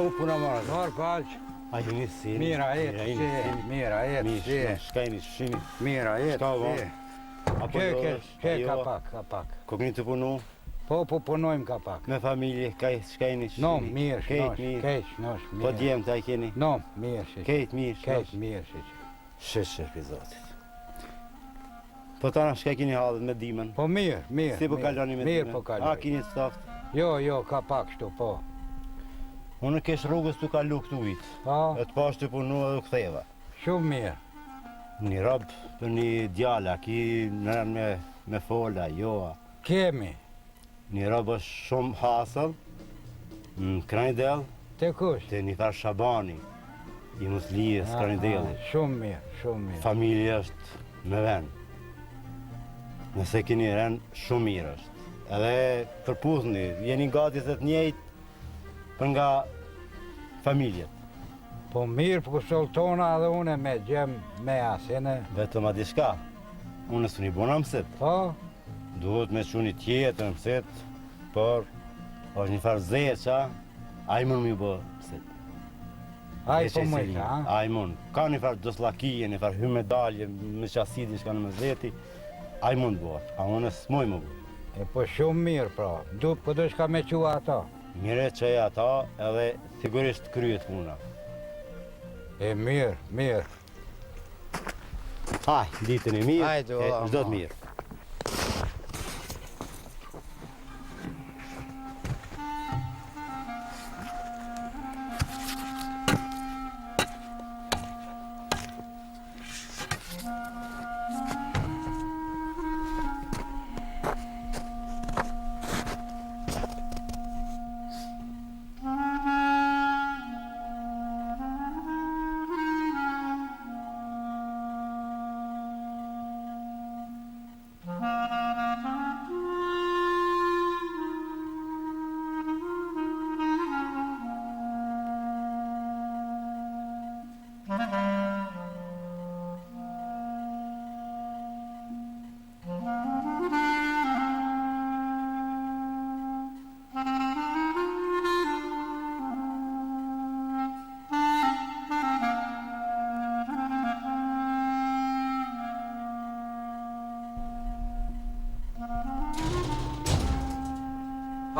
Po puna marrë. Marë paq. A jeni si? Mira jetë si. Mira jetë si. Shkajni, shini. Mira jetë si. Që ka pak. Kokni të punu? Po punojmë ka pak. Me familje, shkajni, shini. No, mirë, keq, nosh, mirë. Po djemë të keni? No, mirë, shi. Kejt mirë, Keq, mirë, shi. Shesh për zotit. Po tana shka kini halët me dimën? Po mirë. Si po kaloni me dimën? Mirë po kaloni. A kini staft? Jo, ka pak shtu, po. Unë kesh rrugës të kalu këtu vitë. Po. E të pash të punu edhe këtheva. Shumë mirë. Një rabë për një djala, ki nërën me fola, joa. Kemi. Një rabë është shumë hasëll, në Kranjdel, Te kush? të një farë Shabani, i muslijës Kranjdelit. Shumë mirë. Familje është me venë. Nëse kini renë, shumë mirë është. Edhe përputhni, jeni gati se të njëjtë për nga familjet. Po mirë për kushtoltona dhe une me gjemë me asene. Vetëm a diçka, unë së një bona mësit. Po? Duhet me që një tjetër mësit, por është një farë zeqa, a i mund më ju bë mësit. A i po mëjtë, ha? A i mund. Ka një farë doslakije, një farë hymedalje, me qasidi shka në mëzeti, a i mund bërë, a unë së moj më bërë. E po shumë mirë, pra. Po do shka me qua ata? Mire që e ata edhe sigurisht kryet puna. E mirë. Haj, ditën e mirë, Hajde, valla, çdo të ma. mirë.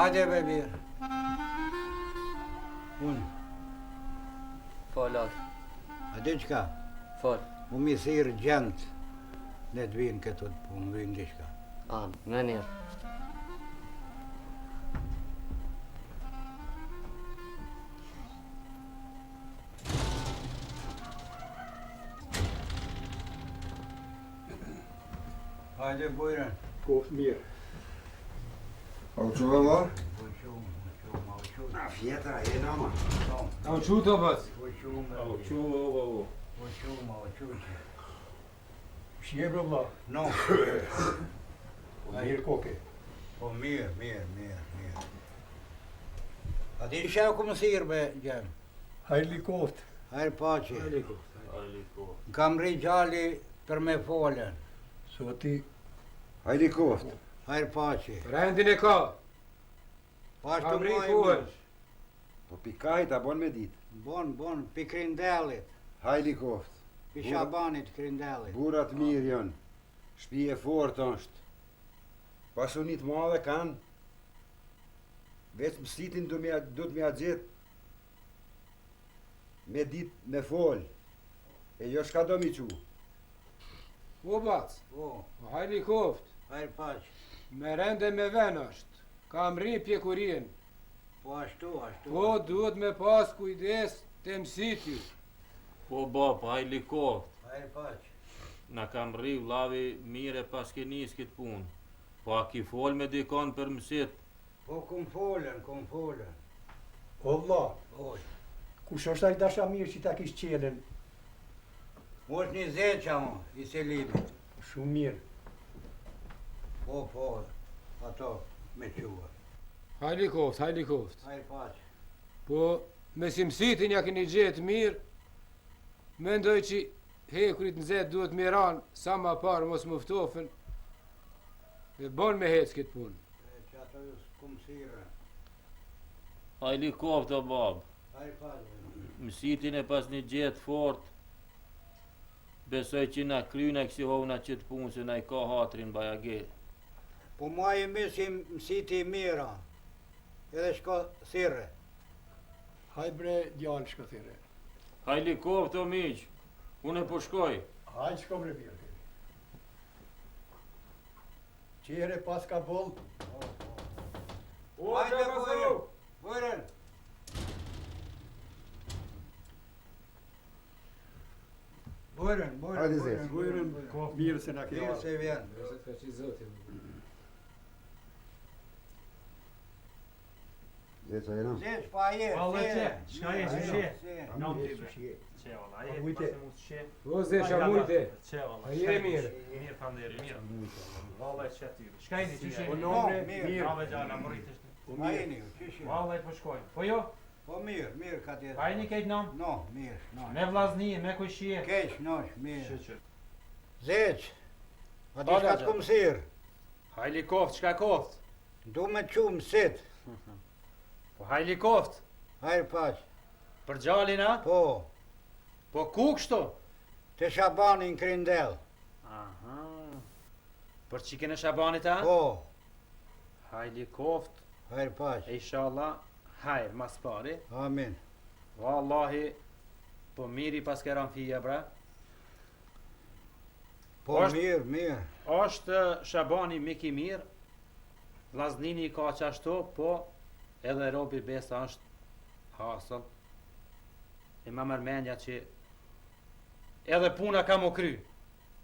Hajde be mirë. Unë. Falat, A di qka? fal. U misirë gjendë. Ne të vinë këtu të punë, vinë diçka. Në njerë. Hajde bujrën. Koft mirë. A u qëve ma? A fjetra e nama. A u qu të bas? U qu. Shje bro vla? No. Po mirë koke. Po mirë. A di që ku më sirë be gjemë? Hajli koft. Hajrë paci. Hajli koft. Kam ri gjalli për me folen. Soti. Hajde koft. Hajrë paci. Rendin e ka. Pashtu Kam ri mojë kuhesh. Po pikaj ta bon me dit. Bon, pi Krindelit. Hajde koft. Pi Shabanit Krindelit. Burat mirë janë. Shpi e fort është. Pasunit madhe kanë. Veç mësitin du të mja gjithë. Me dit me fol. E jo shka do mi qu. O bac. O, Hajli koft. hajrë paci. Me rende me ven është. Kam ri pjekurien. Po ashtu. Po duhet me pas kujdes të mësiti. Po bap, hajli koft. Hajrë paci. Na kam rri vlavi mire pas ke nis këtë punë. Po a ki fol me dikon për mësit? Po kum folen. O vla, Oj. kush është ai dasha mirë që ta kish qelen? Mosh një zeqa mo, i Selimit. Shumë mirë. Po, ato me qua. Hajli koft. Hajrë paci. Po, me si mësitin ja keni gjetë mirë, mendoj që hekurit në zetë duhet miran, sa ma parë mos mëftofen, dhe bon me hecë këtë punë. Që ato ju s'kum sirë. Hajli koft o bab. Mësitin e pas një gjetë fort, besoj që na kryna kësi hovna që të punë se na i ka hatrin bajage. Po ma i mësiti i mira, edhe shko thirre. Haj bre djallë shko thire. Hajli koftë o miq, unë po shkoj. Haj shko bre mirë. Qire pas ka boll. Hajde bujren. Bujren. Hajde zes. Bujren, mirë se na ke Mirë ardhur. se vjen. Nëse të ka që zotin. Zeca e nam. Zeç, pa je. Vallahi çe, çka je çe? Nam Nam ti ti shije. çe vallahi. Ujte. Çe. O zë shamujte. Çe vallahi. A je mirë? Mirë faleminderit, mirë. Vallahi çe ty. Çka jeni çe? Po No, nomre mirë. mirë. Bravo xhala, moritesh. Ma jeni ju, qysh je? Vallahi po shkoj. Po jo, Po mirë ka tjetë. pa jeni këtë nam? No, mirë, no. Me vllazni, me kushie. Keq, nosh, mirë. Çe. Zeç, a di Hajde, shka të Xha. kumë thirë? Hajli koft, çka koft? Du me qumë sit. Po hajli koft. Hajrë paq. Për xhalin a? Po, Po ku kështu? të Shabanin Krindel. Aha. Për çikën e Shabanit a? Po, Hajli koft. hajrë paq. Inshallah, hajr mas pari. Amin. Wallahi, po miri pas keran fija bra. Po mirë. Është Shabani mik i mirë, vllaznini i ka qashtu, po edhe robi besa është hasëll. E ma mërmenja që edhe puna ka mu kry.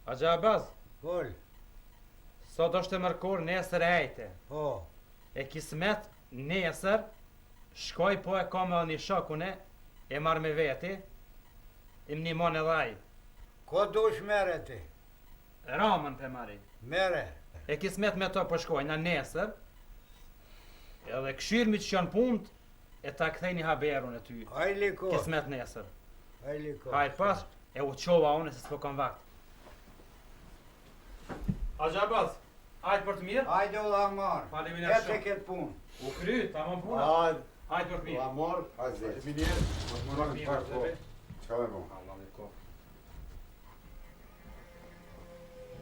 A gjabaz, Vol, sot është e mërkur nesër e ejte. po. E kismet nesër, shkoj po e ka me një shokune, e marrë me veti, im një mon edhe aj. Ko dush mere ti? Ramën për marri. Mere. E kismet me to po shkojna nesër, edhe këshirmi që janë punët, e ta kthejni haberun e ty. Hajli ko. Kismet nesër. Hajli ko. Hajt pas, e u qova unë se s'po kam vakt. A gjabaz, hajt për të mirë? Hajde u la marë. Faleminderit Ete shumë. këtë punë. U kry, ta më puna. Hajde. Hajt për të mirë. Amor. Hajde zes. Faleminderit. Çka me bo? Allah me kohë.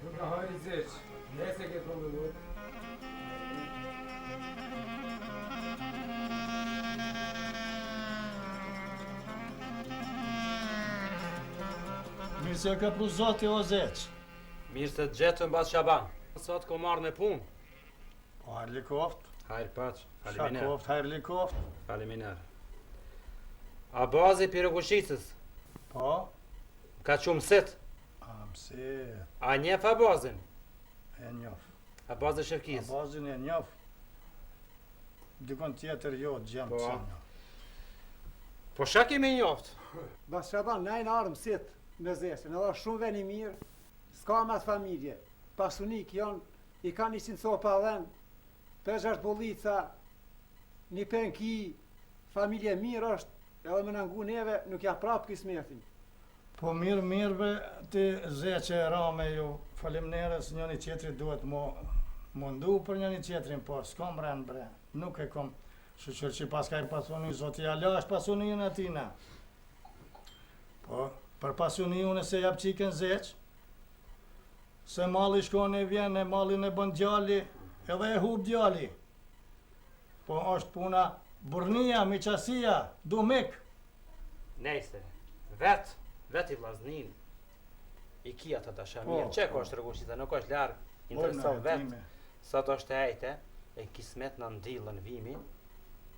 Dobra, hajde zeç. Nese këtë punë duhet. Mirë se ka pru zoti o zeq. Mirë se të gjetën bas Shaban. Sot ko marrë në punë. Po hajrli koft. Hajr paç, Qa faleminderit. koft, hajrli koft. Faleminderit. A bazi pirëkushicës, Po. ka qumë sit, Amsi. a njef a bazin? E njof. A bazë A shërkis? bazin e njof. Dikon tjetër jo, gjemë Po. që njof. Po shak kemi njoftë? Bas Shaban, na e në armë sit me zesën, edhe është shumë veni mirë, s'ka me atë familje, pasunik janë, i ka një sinë copa dhen, 5-6 bollica, një penki, familje mirë është, edhe me nëngu neve, nuk ja prapë kismetin. Po mirë be, ti zeqe e rame ju falimneres njëni qetri duhet mundu për njëni qetrin, po s'kom bre, nuk e kom shqyqër që pas ka i pasuni, zoti ala është pasunin e tina. Po, për pasuni unë se jap qiken zeq, se mali shkon e vjen, e malin e bën djali, edhe e hub djali. Po është puna burnia, miqasia, du mik. Nejse, vet i vllaznin. I kia të dasha mirë. Po, Çe po. ko është rregullsita, nuk është larg. Po, Intereson na, vet. time. Sot është e ejte, e kismet në ndillën vimi,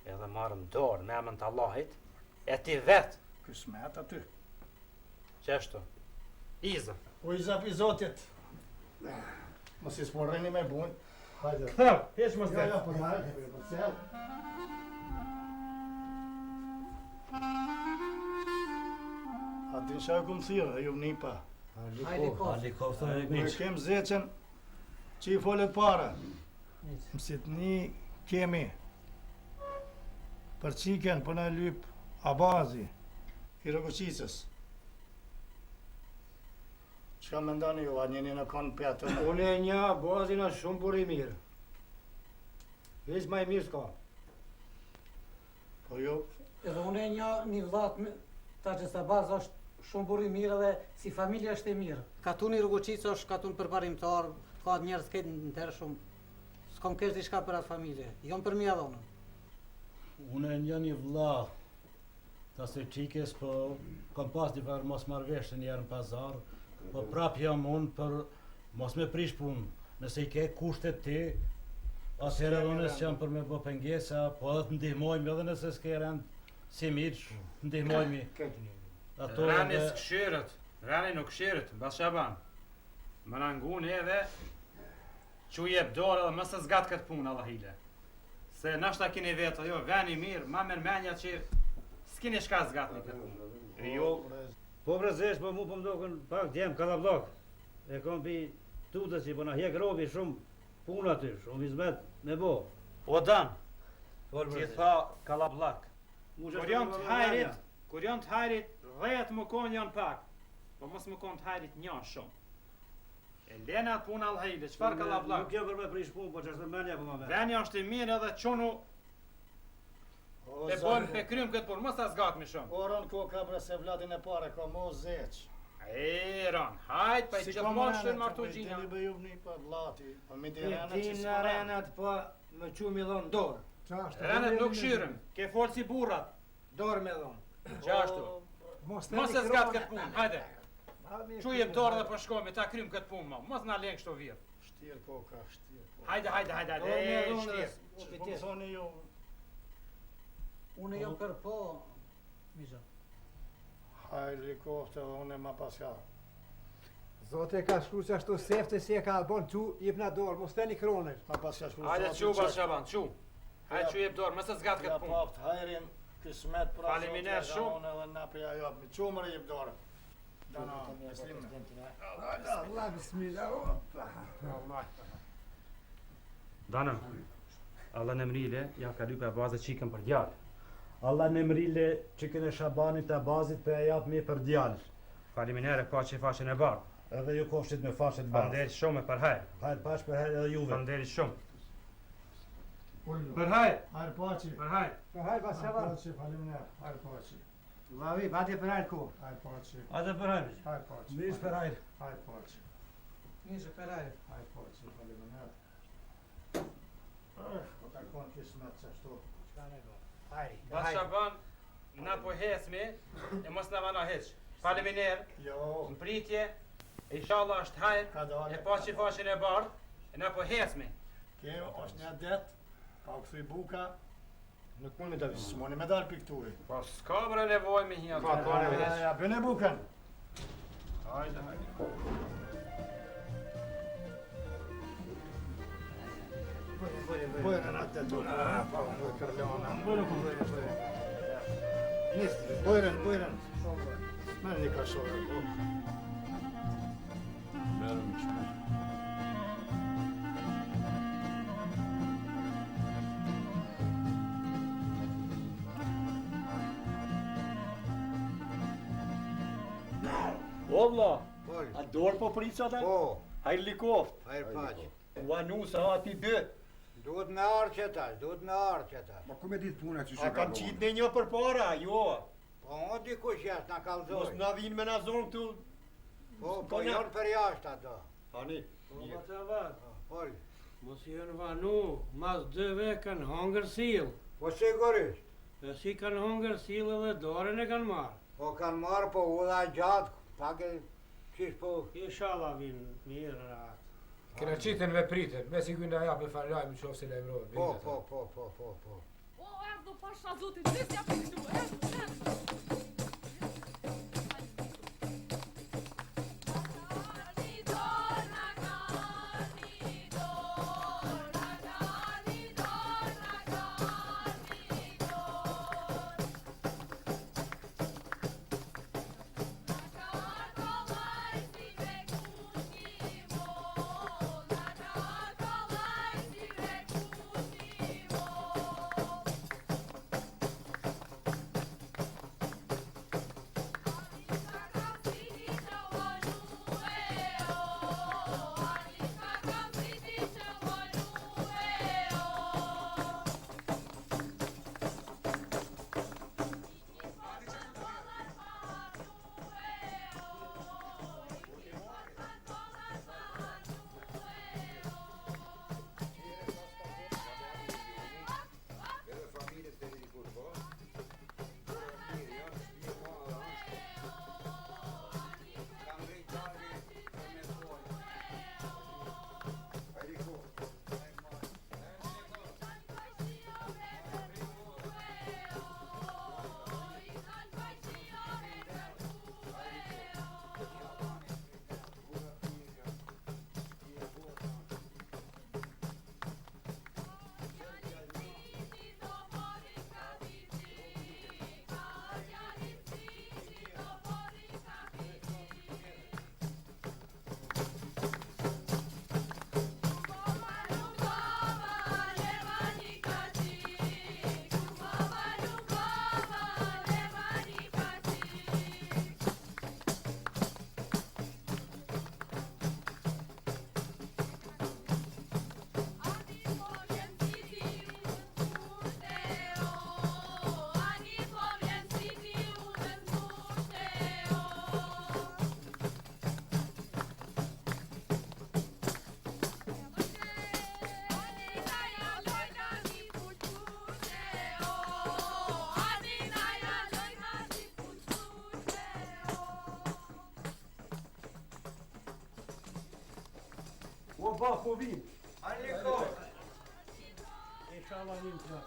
edhe marrëm dorë me emën të Allahit, e ti vet, Kismet aty. qeshtu. Iza. Po i zap i zotit. Mos i sporreni me bujnë. Hajde. Ktheu, heq mos Ja, ja, po hajde, po cel. A din shaj kum thirë, ju nipa. Ne kem zeqen që i folet para. Mësit një kemi për qiken për në lyp abazi i rëgoqisës. Çka me ndani ju, a njeni në konë pjatë? Unë e një, bazin është shumë buri mirë. Veç ma i mirë s'ka. Po ju, Edhe unë e një vllat ta që sa bazë është shumë burr i mirë dhe si familja është e mirë. Katuni Rruguçic është katun përparimtar, ka njerëz këtë ndershëm. S'kam kesh diçka për atë familje, jam për mia dhonën. Unë e një vlla ta se qikes, po kam pas një farë mos marrveshje njerë në pazar, po prap jam unë për mos me prish punë. Nëse i ke kushtet ti, atëherë edhe unë s'jam për me bë pengesa, po edhe të ndihmojmë edhe nëse s'ke rend si miq, ndihmojmë. Rani s'këshirët, Rani nuk këshirët, Bas Shaban. Më nanguni edhe që jep dorë edhe mësë zgatë këtë punë, Allah hile. Se nashta kini vetë, jo, veni mirë, ma menja që s'kini shka zgatë një këtë punë. Jo, po brezesht, po mu po mdokën pak djemë kalablok. E kom pi tutës që po na hjek robi shumë punë aty, shumë hizmet me bo. O Dan, ti tha kalablak. Kur janë të hajrit, 10 më konë janë pak, po mos më konë të hajrit një shumë. E lena atë punë Allahile, qëfar kalablak? Nuk jam për me prish punë, po që është menja po ma me. Venja është i mirë edhe qonu e bojmë pe krym këtë punë, mos ta zgatmi shumë. O ron ko ka bre se vladin e pare ka mo zeq. E ron, hajt, pa i gjithmonë shtë martu gjinja. Si ka më për vlati, po mi di renat Ti që në s'ka renat po më qumi dhon dorë. Renet nuk shyrëm, ke folë si burrat. Dorë me dhon. Qashtu. Mos e zgat këtë punë, hajde. Çu jep dorë dhe po shkojmë, ta krym këtë punë, ma. Mos na lën kështu virë. Shtirë koka, shtirë koka. Hajde, shtirë. Po thoni ju. Unë jam për po, Misha. Hajri kofte dhe unë e ma paska. Zote ka shkru që ashtu sefte si e ka bon tu, jep na dorë, mos teni kroner. Ma paska shkru. Hajde çu Bas Shaban, çu. Hajde çu jep dorë, mos e zgat këtë punë. Ja paft hajrin, kismet pra. Faleminderit shumë. Unë edhe na për ja jap. Çumër jep dorë. Dana, Allah bismillah. Dana, Allah në mrile, ja ka lypa bazë qikën për djallë. Allah në mrile që këne Shabanit të bazit për e japë mi për djallë. Faleminere ka që faqen e bardh. Edhe ju kofshit me faqet bardh. Faleminderit shumë për hajr. Hajr pash për hajr edhe juve. Faleminderit shumë. Për hajr. Hajr paçi. Për hajr. Për hajr Bas Shaban. Paçi, faleminderit. Hajr paçi. Vavi, vati për hajr ko. Hajr paçi. Ate për hajr. Hajr paçi. Mish për hajr. Hajr paçi. Misha Feraj. Hajr paçi, faleminderit. Po ka kon kismet çashtu. Çka ne do? Hajri. Bas Shaban, na po hesmi, e mos na vana hiç. Faleminderit. Jo, Në pritje, inshallah është hajr, ka dalë. e pa që faqen e bardh, e na po hesmi. Kjo është një det, pa u kthy buka. Nuk mund me dalë, s'moni me dalë pikturi. Po s'ka bre nevoj me hi atë. Ja, bëne bukën. Hajde. Bujën atë të kërleona. Bujën. Merë një kashore. Merëm që. O vlla, Pol. a dorë po pritë ata? Po, Hajr likoft. hajr paçi. Ua nusa ati dy. Duhet me arqe tash, duhet me arqe tash. Ma ku me ditë puna që A kam qitë në një për para, jo. Po o dikush jashtë na Mos kallzoi. na vinë me na zonë këtu. Po janë për jashtë ato. Hani, Pol. Mos janë vanu, mas 2 vek kanë hongër sill. Po sigurisht. E si kanë hongër sill edhe dorën e kanë marrë. Po kanë marrë po udha gjatë, pak e qish po. Inshallah vinë mirë rahat. Kena qitën me pritën, me si kujna japë falajmë qofë se lejmërojnë. Po. O, erdhë pasha zotit, nisja për këtu, erdhë. Allah po vim. Hajde ko. Inshallah vim të.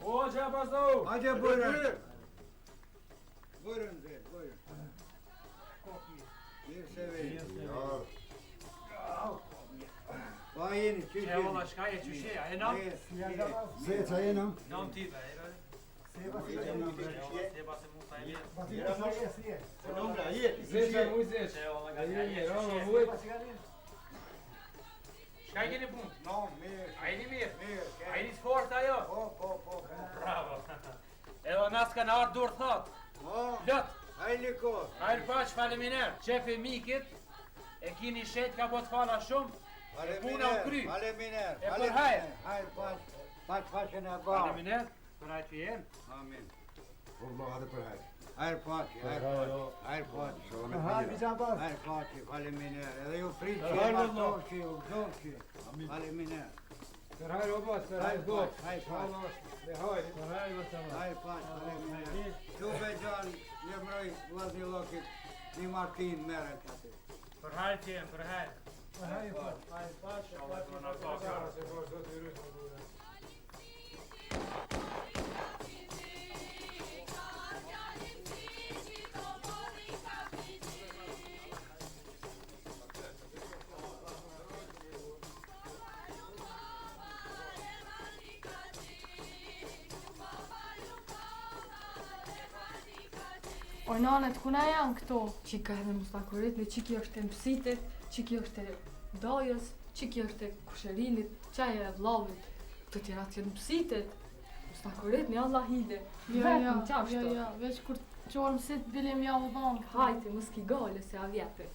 O Gjabazo! Hajde bujrën. Bujrën zet, bujrën. Mirë se vej. Pa jeni, që Që valla shka e qyshe, a e nam? Zeca jena? Nam ti be, e Seba si Seba se mu ta e mirë. Zeqa muj zeq. Që valla nga Ajde, e Roma, qyshe. muj. Shka i keni punë? No, mirë. A jeni mirë? Mirë. A jeni sport ajo? Po. Bravo. Edhe nas kanë ardhur dur thot. Lot, Hajde ko. hajr paç faleminer. Qefi mikit, e kini shet ka bot fala shumë. Puna u kry. Faleminer. E për hajr. Hajde paç paçën e ba. Faleminer. Për ajtë që jenë. Amin. Allah hadi për hajr. Hajde paçë, hajde paçë. Hajde Gjabaz. Hajde paçë, faleminer. Edhe ju fritë që Hajde, ma Allah. dovqi, u dovqi. Faleminer. Për hajrë o bas, për hajrë got. Hajde paçë. Dhe hajrë. Për hajrë o të Hajde paçë, faleminer. Tu be gjan, një mroj vlazni lokit, një Martin meret aty. Për hajtë që jenë, për hajtë. Hajde po. Hajtë paç, Se po zot i rysë më duhe. Oj nanet, kuna janë këto? Qika edhe mustakorit, në qiki është e mësitit, qiki është e dajës, qiki është e kusherinit, qaj e vlavit, të tjera të jenë mësitit. Mustakorit një Allah hide, vetëm qashtë. veç kur qorë mësit bilim ja u dhonë. Hajte, mëski gale se a vjetë.